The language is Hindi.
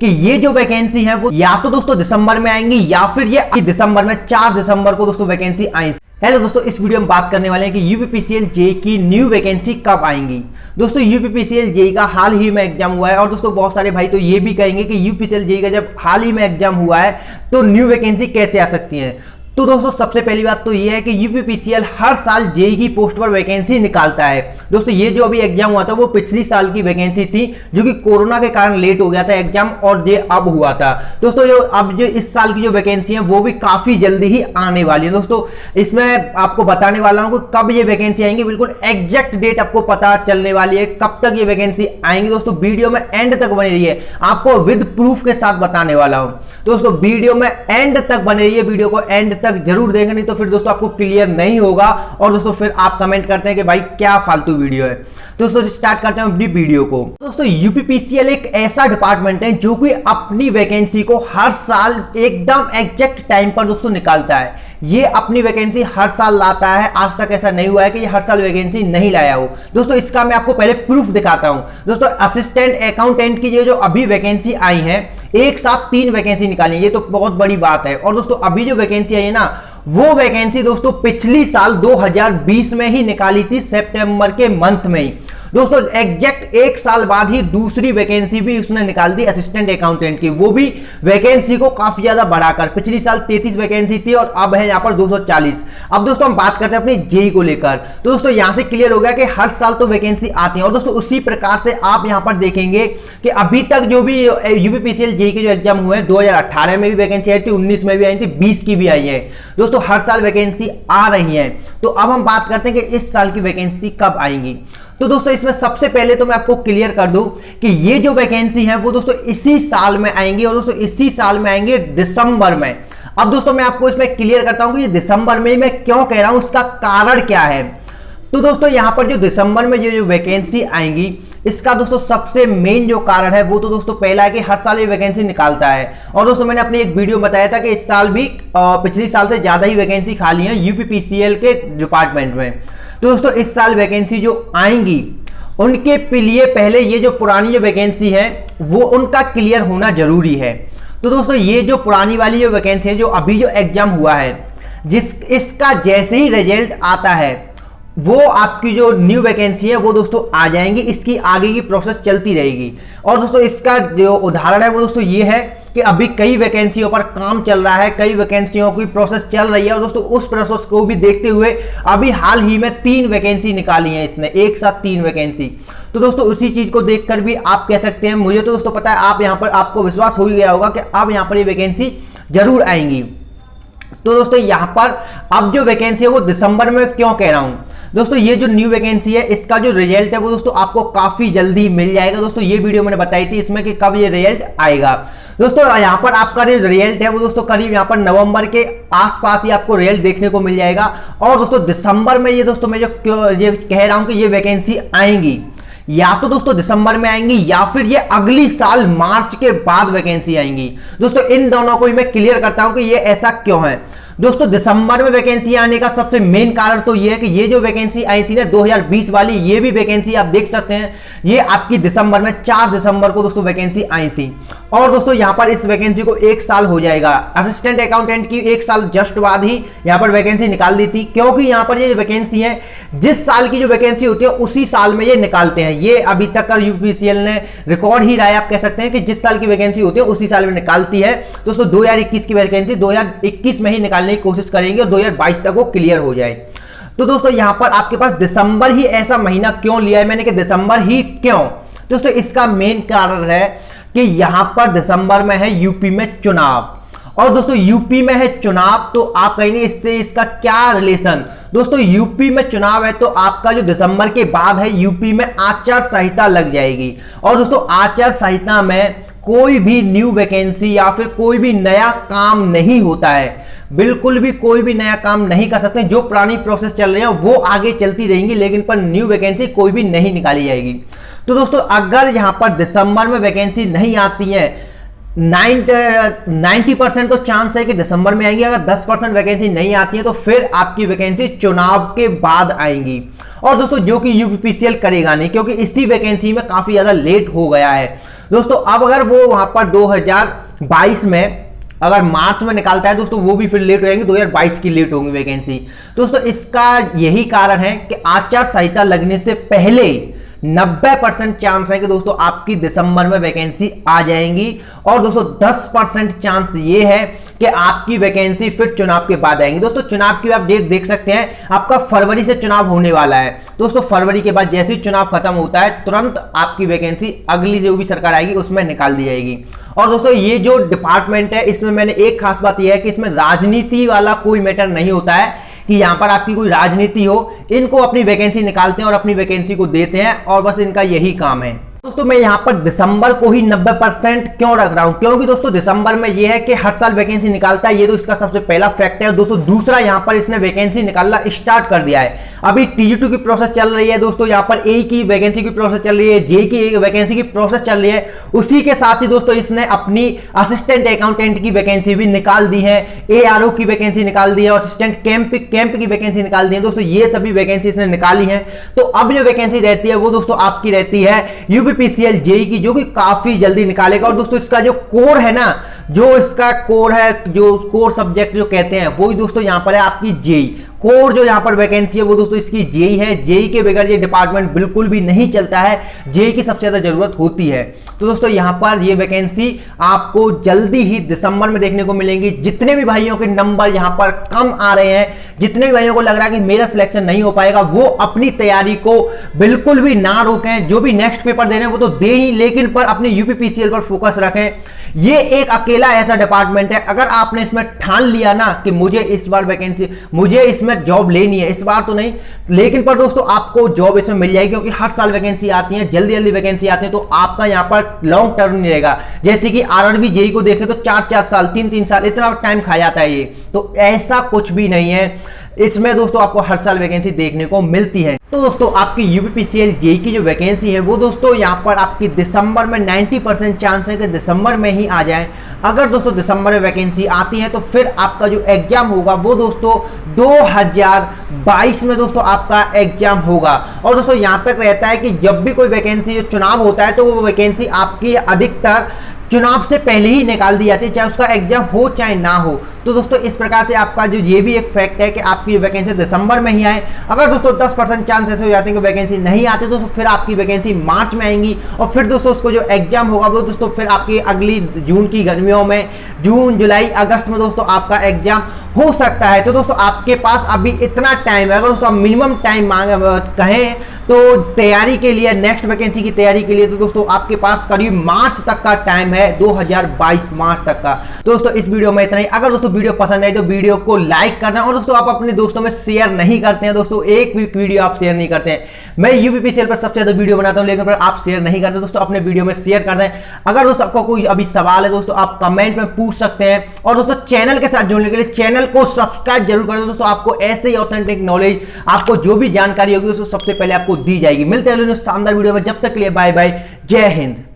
कि ये जो वैकेंसी है वो या तो दोस्तों दिसंबर में आएंगी या फिर ये दिसंबर में 4 दिसंबर को दोस्तों वैकेंसी आई। हेलो दोस्तों, इस वीडियो में बात करने वाले हैं कि यूपीपीसीएल जेईई की न्यू वैकेंसी कब आएंगी। दोस्तों यूपीपीसीएल जेईई का हाल ही में एग्जाम हुआ है और दोस्तों बहुत सारे भाई तो ये भी कहेंगे कि यूपीपीसीएल जेईई का जब हाल ही में एग्जाम हुआ है तो न्यू वैकेंसी कैसे आ सकती है। तो दोस्तों सबसे पहली बात तो ये है कि यूपीपीसीएल हर साल जेईई की पोस्ट पर वैकेंसी निकालता है। दोस्तों ये जो अभी एग्जाम हुआ था वो पिछली साल की वैकेंसी थी, जो कि कोरोना के कारण लेट हो गया था एग्जाम और ये अब हुआ था। दोस्तों जो इस साल की जो वैकेंसी है वो भी काफी जल्दी ही आने वाली है। दोस्तों इसमें आपको बताने वाला हूं कि कब ये वैकेंसी आएंगी, बिल्कुल एग्जैक्ट डेट आपको पता चलने वाली है कब तक ये वैकेंसी आएंगी। दोस्तों वीडियो में एंड तक बने रहिए, आपको विद प्रूफ के साथ बताने वाला हूं। दोस्तों वीडियो में एंड तक बने रहिए, वीडियो को एंड तक जरूर देखें, नहीं तो फिर दोस्तों आपको क्लियर नहीं होगा और दोस्तों फिर आप कमेंट करते हैं कि भाई क्या फालतू वीडियो है। दोस्तों स्टार्ट करते हैं अपनी वीडियो को। दोस्तों यूपीपीसीएल एक ऐसा डिपार्टमेंट है जो कि अपनी वैकेंसी को हर साल एकदम एग्जैक्ट टाइम पर दोस्तों निकालता है। ये अपनी वैकेंसी हर साल लाता है, आज तक ऐसा नहीं हुआ है कि ये हर साल वैकेंसी नहीं लाया हो। दोस्तों इसका मैं आपको पहले प्रूफ दिखाता हूं। दोस्तों असिस्टेंट अकाउंटेंट की जो अभी वैकेंसी आई है, एक साथ 3 वैकेंसी निकाली, ये तो बहुत बड़ी बात है। और दोस्तों अभी जो वैकेंसी आई है ना, वो वैकेंसी दोस्तों पिछली साल 2020 में ही निकाली थी, सितंबर के मंथ में ही। दोस्तों एग्जैक्ट एक साल बाद ही दूसरी वैकेंसी भी उसने निकाल दी असिस्टेंट अकाउंटेंट की, वो भी वैकेंसी को काफी ज्यादा बढ़ाकर। पिछली साल 33 वैकेंसी थी और अब है यहाँ पर 240। अब दोस्तों हम बात करते हैं अपनी जेईई को लेकर। तो दोस्तों यहाँ से क्लियर हो गया कि हर साल तो वैकेंसी आती है और दोस्तों उसी प्रकार से आप यहाँ पर देखेंगे कि अभी तक जो भी यूपीपीसीएल जेईई के जो एग्जाम हुए हैं, 2018 में भी वैकेंसी आई थी, 19 में भी आई थी, 20 की भी आई है। दोस्तों हर साल वैकेंसी आ रही है। तो अब हम बात करते हैं कि इस साल की वैकेंसी कब आएंगी। तो दोस्तों इसमें सबसे पहले तो मैं आपको क्लियर कर दूं कि ये जो वैकेंसी है वो दोस्तों इसी साल में आएंगी और दोस्तों इसी साल में आएंगे दिसंबर में। अब दोस्तों मैं आपको इसमें क्लियर करता हूं कि ये दिसंबर में मैं क्यों कह रहा हूं, इसका कारण क्या है। तो दोस्तों यहां पर जो दिसंबर में जो वैकेंसी आएंगी, इसका दोस्तों सबसे मेन जो कारण है वो तो दोस्तों पहला है कि हर साल ये वैकेंसी निकालता है। और दोस्तों मैंने अपनी एक वीडियो बताया था कि इस साल भी पिछली साल से ज्यादा ही वैकेंसी खाली है यूपीपीसीएल के डिपार्टमेंट में। तो दोस्तों इस साल वैकेंसी जो आएंगी उनके लिए पहले ये जो पुरानी जो वैकेंसी है वो उनका क्लियर होना जरूरी है। तो दोस्तों ये जो पुरानी वाली जो वैकेंसी है, जो अभी जो एग्जाम हुआ है, इसका जैसे ही रिजल्ट आता है वो आपकी जो न्यू वैकेंसी है वो दोस्तों आ जाएंगी। इसकी आगे की प्रोसेस चलती रहेगी। और दोस्तों इसका जो उदाहरण है वो दोस्तों ये है कि अभी कई वैकेंसियों पर काम चल रहा है, कई वैकेंसियों की प्रोसेस चल रही है और दोस्तों उस प्रोसेस को भी देखते हुए अभी हाल ही में 3 वैकेंसी निकाली है इसने, एक साथ 3 वैकेंसी। तो दोस्तों उसी चीज को देखकर भी आप कह सकते हैं, मुझे तो दोस्तों पता है आप यहाँ पर आपको विश्वास हो ही गया होगा कि अब यहाँ पर ये वैकेंसी जरूर आएंगी। तो दोस्तों यहाँ पर अब जो वैकेंसी है वो दिसंबर में क्यों कह रहा हूँ। दोस्तों ये जो न्यू वैकेंसी है इसका जो रिजल्ट है वो दोस्तों आपको काफी जल्दी मिल जाएगा। दोस्तों ये वीडियो मैंने बताई थी इसमें कि कब ये रिजल्ट आएगा। दोस्तों यहाँ पर आपका जो रिजल्ट है वो दोस्तों करीब यहाँ पर नवंबर के आसपास ही आपको रिजल्ट देखने को मिल जाएगा। और दोस्तों दिसंबर में ये दोस्तों मैं जो ये कह रहा हूँ कि ये वैकेंसी आएंगी, या तो दोस्तों दिसंबर में आएंगी या फिर ये अगली साल मार्च के बाद वैकेंसी आएंगी। दोस्तों इन दोनों को ही मैं क्लियर करता हूं कि ये ऐसा क्यों है। दोस्तों दिसंबर में वैकेंसी आने का सबसे मेन कारण तो ये है कि ये जो वैकेंसी आई थी ना 2020 वाली, ये भी वैकेंसी आप देख सकते हैं, ये आपकी दिसंबर में 4 दिसंबर को दोस्तों वैकेंसी आई थी। और दोस्तों यहां पर इस वैकेंसी को 1 साल हो जाएगा। असिस्टेंट अकाउंटेंट की 1 साल जस्ट बाद ही यहां पर वैकेंसी निकाल दी थी, क्योंकि यहां पर ये वैकेंसी है जिस साल की जो वैकेंसी होती है उसी साल में ये निकालते हैं। ये अभी तक का यूपीपीसीएल ने रिकॉर्ड ही रहा है, आप कह सकते हैं कि जिस साल की वैकेंसी होती है उसी साल में निकालती है। दोस्तों 2021 की वैकेंसी 2021 में ही निकालने की कोशिश करेंगे और 2022 तक वो क्लियर हो जाए। तो दोस्तों यहां पर आपके पास दिसंबर ही ऐसा महीना क्यों लिया है मैंने कि दिसंबर ही क्यों। दोस्तों इसका मेन कारण है कि यहां पर दिसंबर में है यूपी में चुनाव। और दोस्तों यूपी में है चुनाव तो आप कहेंगे इससे इसका क्या रिलेशन। दोस्तों यूपी में चुनाव है तो आपका जो दिसंबर के बाद है यूपी में आचार संहिता लग जाएगी। और दोस्तों आचार संहिता में कोई भी न्यू वैकेंसी या फिर कोई भी नया काम नहीं होता है, बिल्कुल भी कोई भी नया काम नहीं कर सकते। जो पुरानी प्रोसेस चल रही है वो आगे चलती रहेंगी, लेकिन पर न्यू वैकेंसी कोई भी नहीं निकाली जाएगी। तो दोस्तों अगर यहां पर दिसंबर में वैकेंसी नहीं आती है, 90% तो चांस है कि दिसंबर में आएंगी। अगर 10% वैकेंसी नहीं आती है तो फिर आपकी वैकेंसी चुनाव के बाद आएंगी। और दोस्तों जो कि यूपीपीसीएल करेगा नहीं, क्योंकि इसी वैकेंसी में काफी ज्यादा लेट हो गया है। दोस्तों अब अगर वो वहां पर 2022 में अगर मार्च में निकालता है दोस्तों, वो भी फिर लेट हो जाएंगे, 2022 की लेट होंगी वैकेंसी। दोस्तों इसका यही कारण है कि आचार संहिता लगने से पहले 90% चांस है कि दोस्तों आपकी दिसंबर में वैकेंसी आ जाएंगी, और दोस्तों 10% चांस ये है कि आपकी वैकेंसी फिर चुनाव के बाद आएंगी। दोस्तों चुनाव की आप डेट देख सकते हैं, आपका फरवरी से चुनाव होने वाला है। दोस्तों फरवरी के बाद जैसे ही चुनाव खत्म होता है, तुरंत आपकी वैकेंसी अगली जो भी सरकार आएगी उसमें निकाल दी जाएगी। और दोस्तों ये जो डिपार्टमेंट है, इसमें मैंने एक खास बात यह है कि इसमें राजनीति वाला कोई मैटर नहीं होता है कि यहां पर आपकी कोई राजनीति हो। इनको अपनी वैकेंसी निकालते हैं और अपनी वैकेंसी को देते हैं, और बस इनका यही काम है। दोस्तों मैं यहां पर दिसंबर को ही 90% क्यों रख रहा हूं, क्योंकि दोस्तों दिसंबर में यह है कि हर साल वैकेंसी निकालता है, ये तो इसका सबसे पहला फैक्ट है। दोस्तों दूसरा, यहां पर इसने वैकेंसी निकालना स्टार्ट कर दिया है। अभी TG2 की प्रोसेस चल रही है दोस्तों, यहां पर ए की वैकेंसी की प्रोसेस चल रही है, जे की वैकेंसी की प्रोसेस चल रही है। उसी के साथ ही दोस्तों इसने अपनी असिस्टेंट अकाउंटेंट की वैकेंसी भी निकाल दी है, ARO की वैकेंसी निकाल दी है, और असिस्टेंट कैंप की वैकेंसी निकाल दी है। दोस्तों ये सभी वैकेंसी इसने निकाली है। तो अब जो वैकेंसी रहती है वो दोस्तों आपकी रहती है UPPCL JEE की, जो कि काफी जल्दी निकालेगा। और दोस्तों इसका जो कोर है ना, जो इसका कोर है, जो कोर सब्जेक्ट जो कहते हैं, वो दोस्तों यहां पर है आपकी JEE। कोर जो यहां पर वैकेंसी है वो दोस्तों इसकी JEE है। JEE के बगैर ये डिपार्टमेंट बिल्कुल भी नहीं चलता है, JEE की सबसे ज्यादा जरूरत होती है। तो दोस्तों यहां पर ये वैकेंसी आपको जल्दी ही दिसंबर में देखने को मिलेंगी। जितने भी भाइयों के नंबर यहां पर कम आ रहे हैं, जितने भी भाइयों को लग रहा है कि मेरा सिलेक्शन नहीं हो पाएगा, वो अपनी तैयारी को बिल्कुल भी ना रोकें। जो भी नेक्स्ट पेपर दे रहे हैं वो तो दे ही, लेकिन पर अपने UPPCL पर फोकस रखें। ये एक अकेला ऐसा डिपार्टमेंट है, अगर आपने इसमें ठान लिया ना कि मुझे इस बार वैकेंसी, मुझे इसमें जॉब लेनी है, इस बार तो नहीं लेकिन पर दोस्तों आपको जॉब इसमें मिल जाएगी, क्योंकि हर साल वैकेंसी आती है, जल्दी जल्दी वैकेंसी आती है। तो आपका यहां पर लॉन्ग टर्म नहीं रहेगा। जैसे कि RRB JEE को देखें तो 4-4 साल, 3-3 साल, इतना टाइम खा जाता है ये। तो ऐसा कुछ भी नहीं है इसमें दोस्तों, आपको हर साल वैकेंसी देखने को मिलती है। तो दोस्तों आपकी UPPCL JEE की जो वैकेंसी है वो दोस्तों यहाँ पर आपकी दिसंबर में 90% चांस है कि दिसंबर में ही आ जाए। अगर दोस्तों दिसंबर में वैकेंसी आती है तो फिर आपका जो एग्जाम होगा वो दोस्तों 2022 में दोस्तों आपका एग्जाम होगा। और दोस्तों यहाँ तक रहता है कि जब भी कोई वैकेंसी, जो चुनाव होता है, तो वो वैकेंसी आपकी अधिकतर चुनाव से पहले ही निकाल दी जाती है, चाहे उसका एग्जाम हो चाहे ना हो। तो दोस्तों इस प्रकार से आपका जो ये भी एक फैक्ट है कि आपकी वैकेंसी दिसंबर में ही आए। अगर दोस्तों 10% चांस ऐसे हो जाते हैं कि वैकेंसी नहीं आती, तो फिर आपकी वैकेंसी मार्च में आएंगी, और फिर दोस्तों उसको जो एग्जाम होगा वो दोस्तों फिर आपकी अगली जून की गर्मियों में, जून जुलाई अगस्त में दोस्तों आपका एग्जाम हो सकता है। तो दोस्तों आपके पास अभी इतना टाइम है, अगर दोस्तों मिनिमम टाइम कहें तो तैयारी के लिए, नेक्स्ट वैकेंसी की तैयारी के लिए, तो दोस्तों आपके पास करीब मार्च तक का टाइम है, 2022 मार्च तक का। दोस्तों इस वीडियो में इतना ही। अगर दोस्तों वीडियो पसंद आई तो वीडियो को लाइक करना, और दोस्तों आप अपने दोस्तों में शेयर नहीं करते हैं, दोस्तों एक भी वीडियो आप शेयर नहीं करते हैं। मैं UPPCL पर सबसे ज्यादा वीडियो बनाता हूं, लेकिन पर आप शेयर नहीं करते। दोस्तों अपने वीडियो में शेयर कर दें। अगर दोस्तों आपको कोई अभी सवाल है दोस्तों, आप कमेंट में पूछ सकते हैं। और दोस्तों चैनल के साथ जुड़ने के लिए चैनल को सब्सक्राइब जरूर करें दोस्तों। आपको ऐसे ही ऑथेंटिक नॉलेज, आपको जो भी जानकारी होगी दोस्तों सबसे पहले आपको दी जाएगी। मिलते हैं शानदार वीडियो में, जब तक के लिए बाय बाय, जय हिंद।